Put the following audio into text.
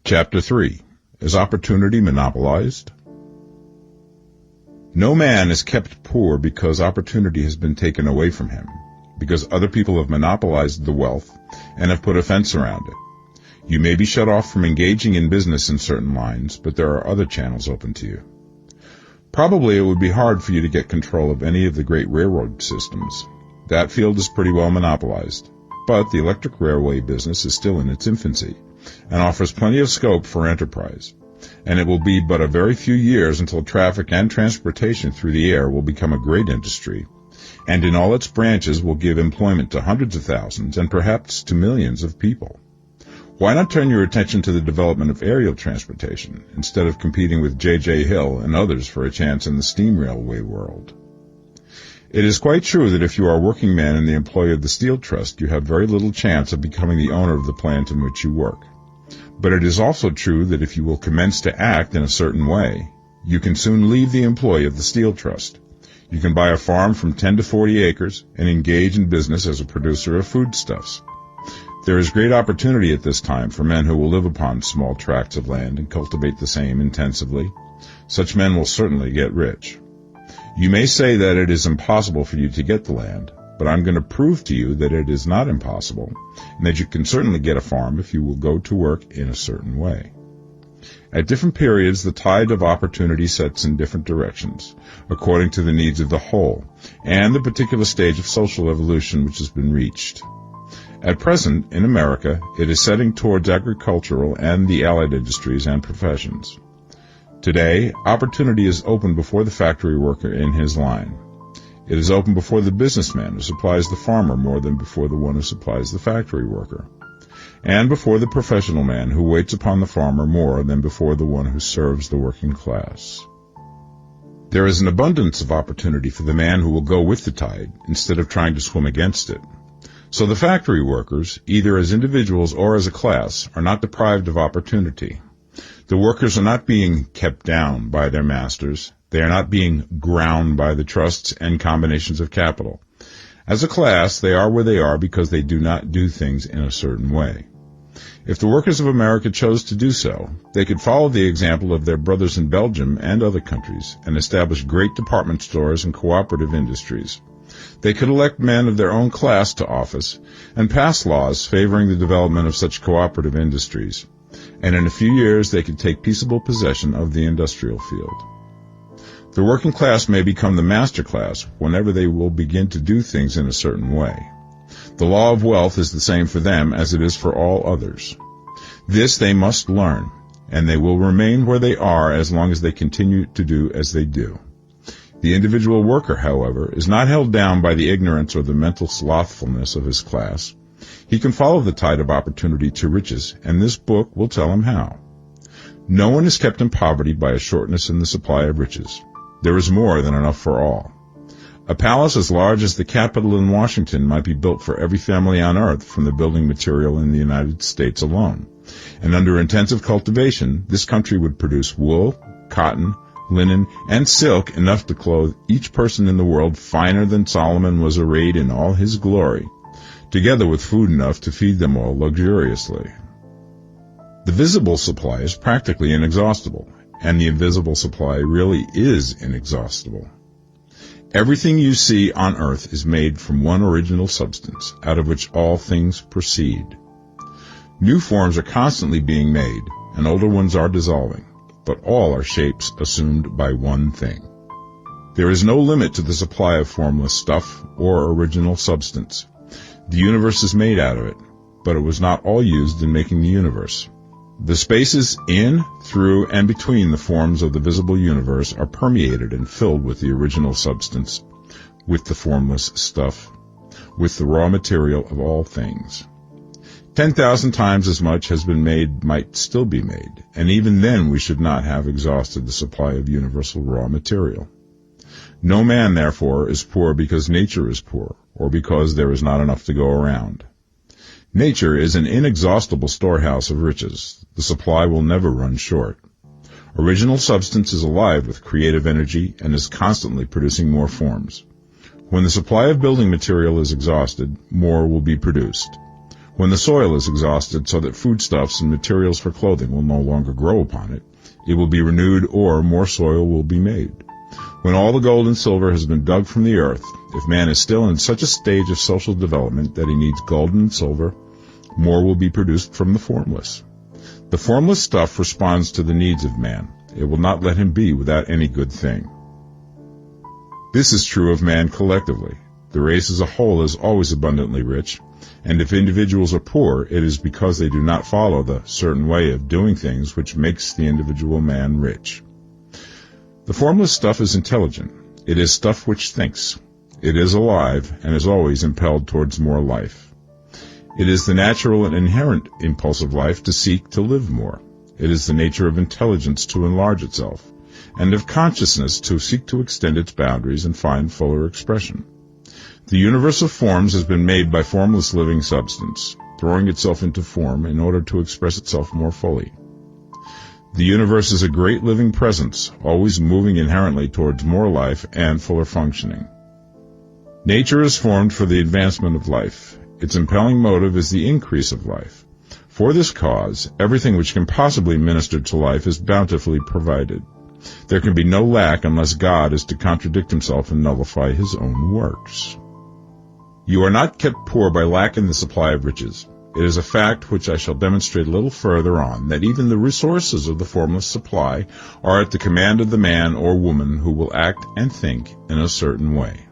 Chapter 3. Is opportunity monopolized? No man is kept poor because opportunity has been taken away from him, because other people have monopolized the wealth and have put a fence around it. You may be shut off from engaging in business in certain lines, but there are other channels open to you. Probably it would be hard for you to get control of any of the great railroad systems. That field is pretty well monopolized, but the electric railway business is still in its infancy and offers plenty of scope for enterprise, and it will be but a very few years until traffic and transportation through the air will become a great industry, and in all its branches will give employment to hundreds of thousands and perhaps to millions of people. Why not turn your attention to the development of aerial transportation instead of competing with J.J. Hill and others for a chance in the steam railway world? It is quite true that if you are a working man in the employ of the Steel Trust, you have very little chance of becoming the owner of the plant in which you work. But it is also true that if you will commence to act in a certain way, you can soon leave the employ of the Steel Trust. You can buy a farm from 10 to 40 acres and engage in business as a producer of foodstuffs. There is great opportunity at this time for men who will live upon small tracts of land and cultivate the same intensively. Such men will certainly get rich. You may say that it is impossible for you to get the land, but I'm going to prove to you that it is not impossible, and that you can certainly get a farm if you will go to work in a certain way. At different periods, the tide of opportunity sets in different directions, according to the needs of the whole, and the particular stage of social evolution which has been reached. At present, in America, it is setting towards agricultural and the allied industries and professions. Today, opportunity is open before the factory worker in his line. It is open before the businessman who supplies the farmer more than before the one who supplies the factory worker, and before the professional man who waits upon the farmer more than before the one who serves the working class. There is an abundance of opportunity for the man who will go with the tide instead of trying to swim against it. So the factory workers, either as individuals or as a class, are not deprived of opportunity. The workers are not being kept down by their masters. They are not being ground by the trusts and combinations of capital. As a class, they are where they are because they do not do things in a certain way. If the workers of America chose to do so, they could follow the example of their brothers in Belgium and other countries and establish great department stores and cooperative industries. They could elect men of their own class to office and pass laws favoring the development of such cooperative industries, and in a few years they could take peaceable possession of the industrial field. The working class may become the master class whenever they will begin to do things in a certain way. The law of wealth is the same for them as it is for all others. This they must learn, and they will remain where they are as long as they continue to do as they do. The individual worker, however, is not held down by the ignorance or the mental slothfulness of his class. He can follow the tide of opportunity to riches, and this book will tell him how. No one is kept in poverty by a shortness in the supply of riches. There is more than enough for all. A palace as large as the Capitol in Washington might be built for every family on earth from the building material in the United States alone. And under intensive cultivation, this country would produce wool, cotton, linen, and silk enough to clothe each person in the world finer than Solomon was arrayed in all his glory, together with food enough to feed them all luxuriously. The visible supply is practically inexhaustible, and the invisible supply really is inexhaustible. Everything you see on earth is made from one original substance, out of which all things proceed. New forms are constantly being made, and older ones are dissolving, but all are shapes assumed by one thing. There is no limit to the supply of formless stuff or original substance. The universe is made out of it, but it was not all used in making the universe. The spaces in, through, and between the forms of the visible universe are permeated and filled with the original substance, with the formless stuff, with the raw material of all things. 10,000 times as much has been made might still be made, and even then we should not have exhausted the supply of universal raw material. No man, therefore, is poor because nature is poor, or because there is not enough to go around. Nature is an inexhaustible storehouse of riches. The supply will never run short. Original substance is alive with creative energy and is constantly producing more forms. When the supply of building material is exhausted, more will be produced. When the soil is exhausted so that foodstuffs and materials for clothing will no longer grow upon it, it will be renewed or more soil will be made. When all the gold and silver has been dug from the earth, if man is still in such a stage of social development that he needs gold and silver, more will be produced from the formless. The formless stuff responds to the needs of man. It will not let him be without any good thing. This is true of man collectively. The race as a whole is always abundantly rich, and if individuals are poor, it is because they do not follow the certain way of doing things which makes the individual man rich. The formless stuff is intelligent. It is stuff which thinks. It is alive and is always impelled towards more life. It is the natural and inherent impulsive life to seek to live more. It is the nature of intelligence to enlarge itself, and of consciousness to seek to extend its boundaries and find fuller expression. The universe of forms has been made by formless living substance, throwing itself into form in order to express itself more fully. The universe is a great living presence, always moving inherently towards more life and fuller functioning. Nature is formed for the advancement of life. Its impelling motive is the increase of life. For this cause, everything which can possibly minister to life is bountifully provided. There can be no lack unless God is to contradict himself and nullify his own works. You are not kept poor by lack in the supply of riches. It is a fact which I shall demonstrate a little further on, that even the resources of the formless supply are at the command of the man or woman who will act and think in a certain way.